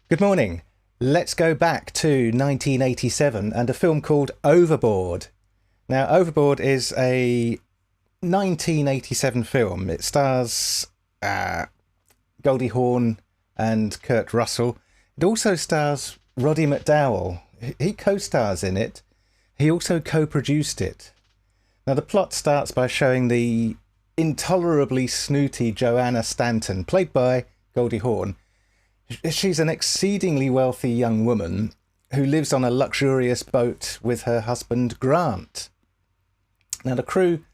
Good morning. Let's go back to 1987 and a film called Overboard. Now, Overboard is a 1987 film. It stars Goldie Hawn and Kurt Russell. It also stars Roddy McDowall. He co-stars in it. He also co-produced it. Now, the plot starts by showing the intolerably snooty Joanna Stanton, played by Goldie Hawn. She's an exceedingly wealthy young woman who lives on a luxurious boat with her husband, Grant. Now, the crew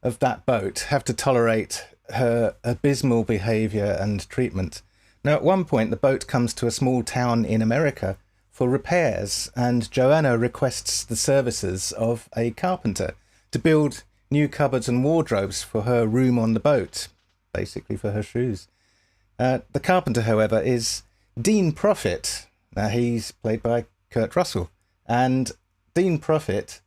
of that boat have to tolerate her abysmal behaviour and treatment. Now, at one point, the boat comes to a small town in America for repairs, and Joanna requests the services of a carpenter to build new cupboards and wardrobes for her room on the boat, basically for her shoes. The carpenter, however, is Dean Proffitt. Now, he's played by Kurt Russell. And Dean Proffitt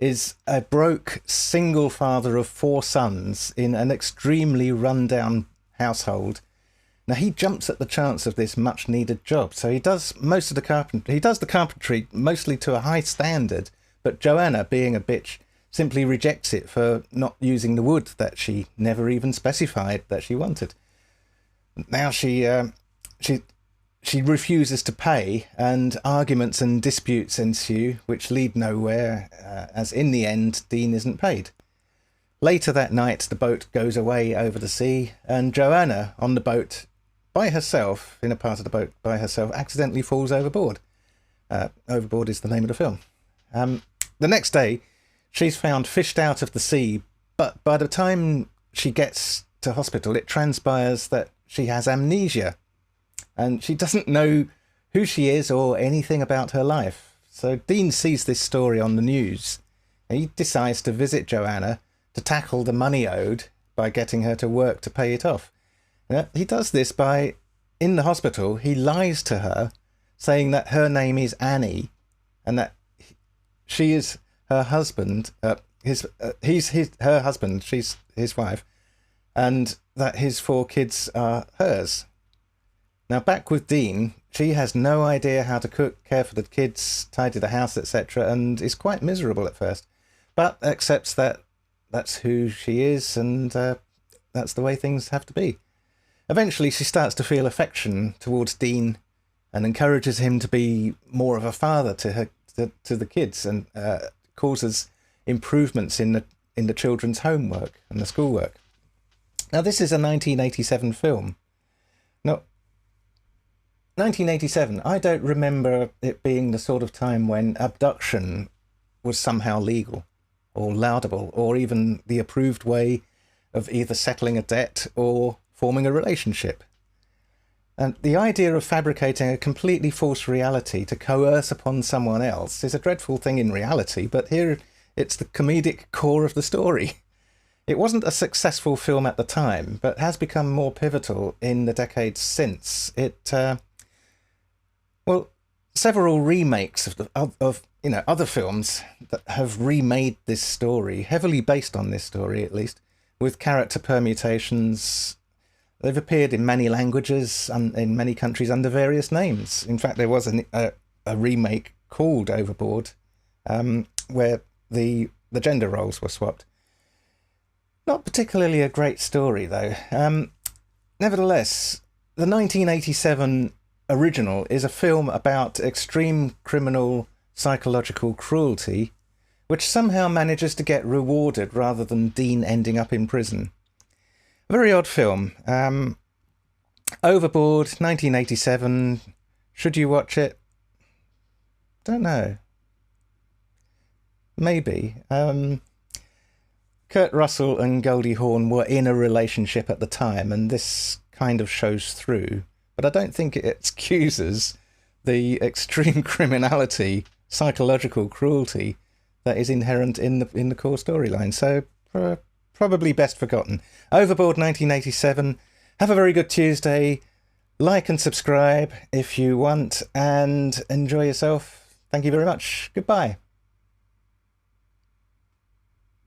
is a broke single father of 4 sons in an extremely run-down household. Now, he jumps at the chance of this much-needed job. So he does most of the carpentry. He does the carpentry mostly to a high standard, but Joanna, being a bitch, simply rejects it for not using the wood that she never even specified that she wanted. Now she refuses to pay, and arguments and disputes ensue, which lead nowhere, as in the end, Dean isn't paid. Later that night, the boat goes away over the sea, and Joanna, on the boat by herself, in a part of the boat by herself, accidentally falls overboard. Overboard is the name of the film. The next day, she's found fished out of the sea, but by the time she gets to hospital, it transpires that she has amnesia, and she doesn't know who she is or anything about her life. So Dean sees this story on the news, and he decides to visit Joanna to tackle the money owed by getting her to work to pay it off. He does this by, in the hospital, he lies to her, saying that her name is Annie, and that she is her husband. He's her husband. She's his wife, and that his 4 kids are hers. Now, back with Dean, she has no idea how to cook, care for the kids, tidy the house, etc., and is quite miserable at first, but accepts that that's who she is, and that's the way things have to be. Eventually, she starts to feel affection towards Dean and encourages him to be more of a father to the kids, and causes improvements in the children's homework and the schoolwork. Now, this is a 1987 film. Now, 1987, I don't remember it being the sort of time when abduction was somehow legal or laudable, or even the approved way of either settling a debt or forming a relationship. And the idea of fabricating a completely false reality to coerce upon someone else is a dreadful thing in reality, but here it's the comedic core of the story. It wasn't a successful film at the time, but has become more pivotal in the decades since. Several remakes of other films that have remade this story, heavily based on this story at least, with character permutations. They've appeared in many languages and in many countries under various names. In fact, there was a remake called Overboard, where the gender roles were swapped. Not particularly a great story, though. Nevertheless, the 1987 original is a film about extreme criminal psychological cruelty, which somehow manages to get rewarded rather than Dean ending up in prison. A very odd film. Overboard, 1987. Should you watch it? Don't know. Maybe. Kurt Russell and Goldie Hawn were in a relationship at the time, and this kind of shows through. But I don't think it excuses the extreme criminality, psychological cruelty that is inherent in the core storyline. So probably best forgotten. Overboard, 1987. Have a very good Tuesday. Like and subscribe if you want, and enjoy yourself. Thank you very much. Goodbye.